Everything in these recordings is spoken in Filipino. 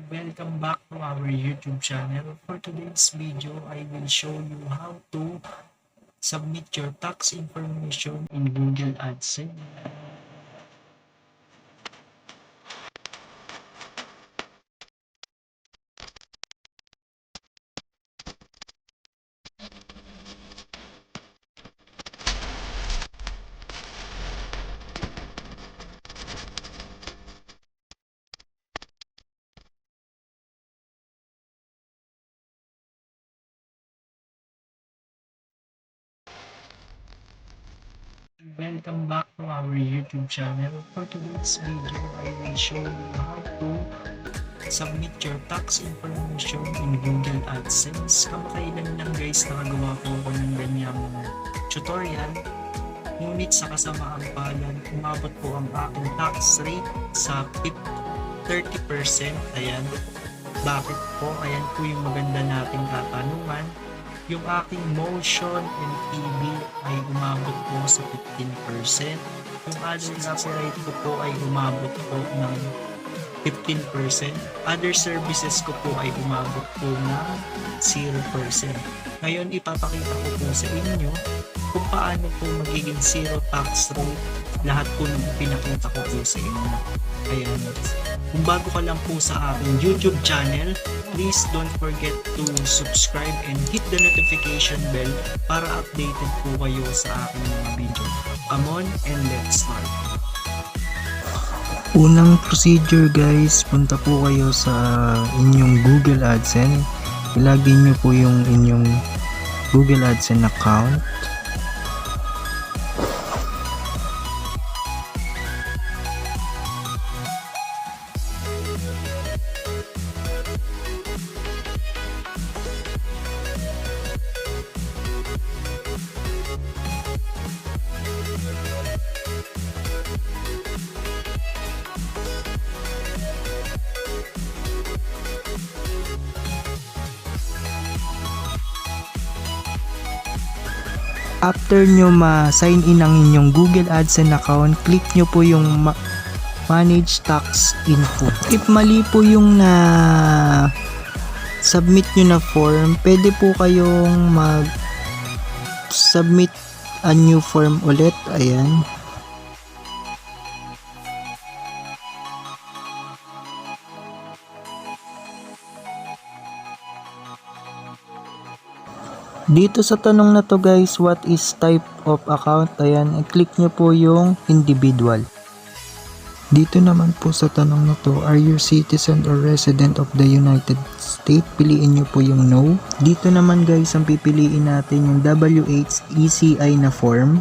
Welcome back to our YouTube channel. For today's video, I will show you how to submit your tax information in Google AdSense. Welcome back to our YouTube channel. For today's video, I will show you how to submit your tax information in Google AdSense. Kamakailan lang guys nakagawa po ako ng ganyang tutorial. Ngunit sa kasamaang palad, umabot po ang aking tax rate sa 30%. Ayan. Bakit po? Ayan po yung maganda nating katanungan. Yung aking motion and TV ay umabot po sa 15%. Yung other copyright ko po ay umabot po ng 15%. Other services ko po ay umabot po ng 0%. Ngayon ipapakita ko po sa inyo kung paano po magiging zero tax rate lahat po ng pinakita ko po sa inyo. Ayan. Kung bago ka lang po sa aking YouTube channel, please don't forget to subscribe and hit the notification bell para updated po kayo sa aking mga video. Come on and let's start. Unang procedure guys, punta po kayo sa inyong Google AdSense. Ilagay nyo po yung inyong Google AdSense account. After nyo ma-sign in ang inyong Google AdSense account, click nyo po yung Manage Tax Info. If mali po yung submit nyo na form, pwede po kayong mag-submit a new form ulit. Ayan. Dito sa tanong na to guys, what is type of account? Ayan, i-click nyo po yung individual. Dito naman po sa tanong na to, are you citizen or resident of the United States? Piliin nyo po yung no. Dito naman guys, ang pipiliin natin yung WHECI na form.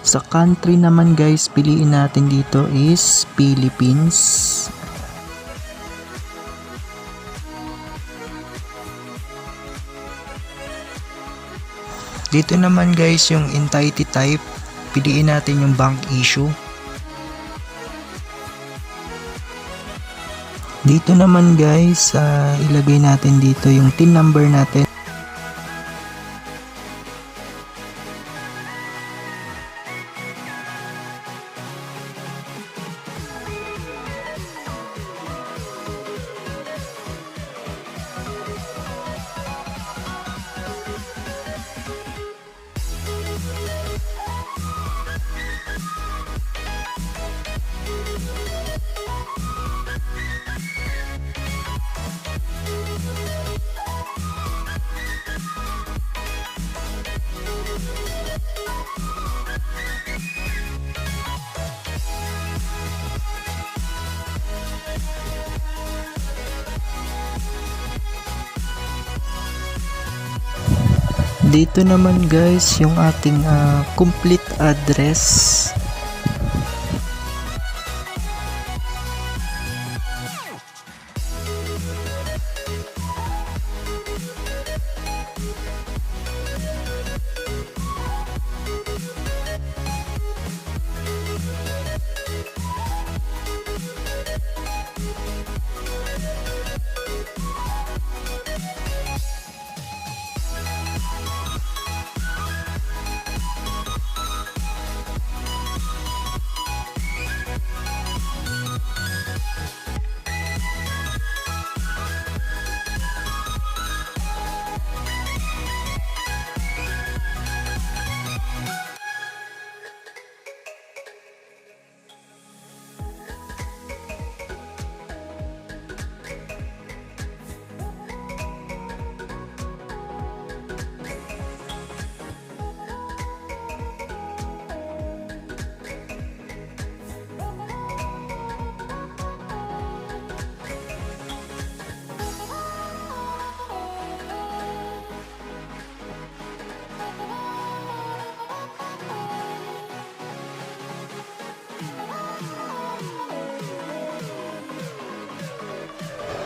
Sa country naman guys, piliin natin dito is Philippines. Dito naman guys yung entity type, piliin natin yung bank issue. Dito naman guys, ilagay natin dito yung TIN number natin. Dito naman guys yung ating complete address.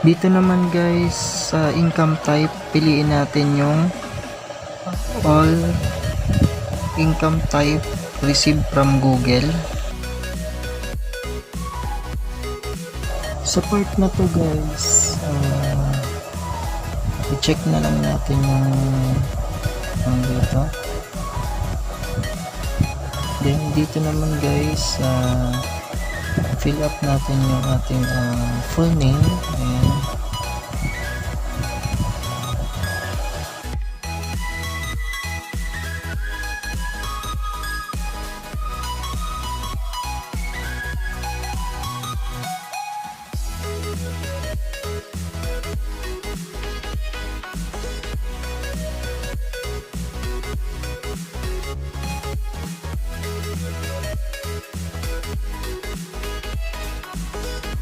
Dito naman guys, sa income type, piliin natin yung all income type received from Google. Sa part na to guys, i-check na lang natin yung dito. Then dito naman guys, fill up natin yung ating full name. Ayan.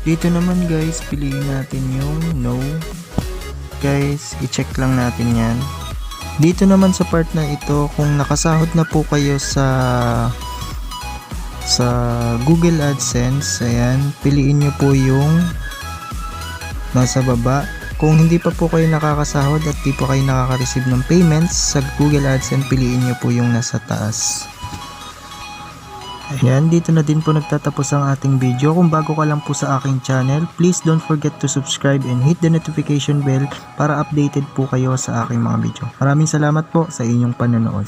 Dito naman guys, piliin natin yung no. Guys, i-check lang natin yan. Dito naman sa part na ito, kung nakasahod na po kayo sa Google AdSense, ayan, piliin nyo po yung nasa baba. Kung hindi pa po kayo nakakasahod at di po kayo nakaka-receive ng payments sa Google AdSense, piliin nyo po yung nasa taas. Ayan, dito na din po nagtatapos ang ating video. Kung bago ka lang po sa aking channel, please don't forget to subscribe and hit the notification bell para updated po kayo sa aking mga video. Maraming salamat po sa inyong panonood.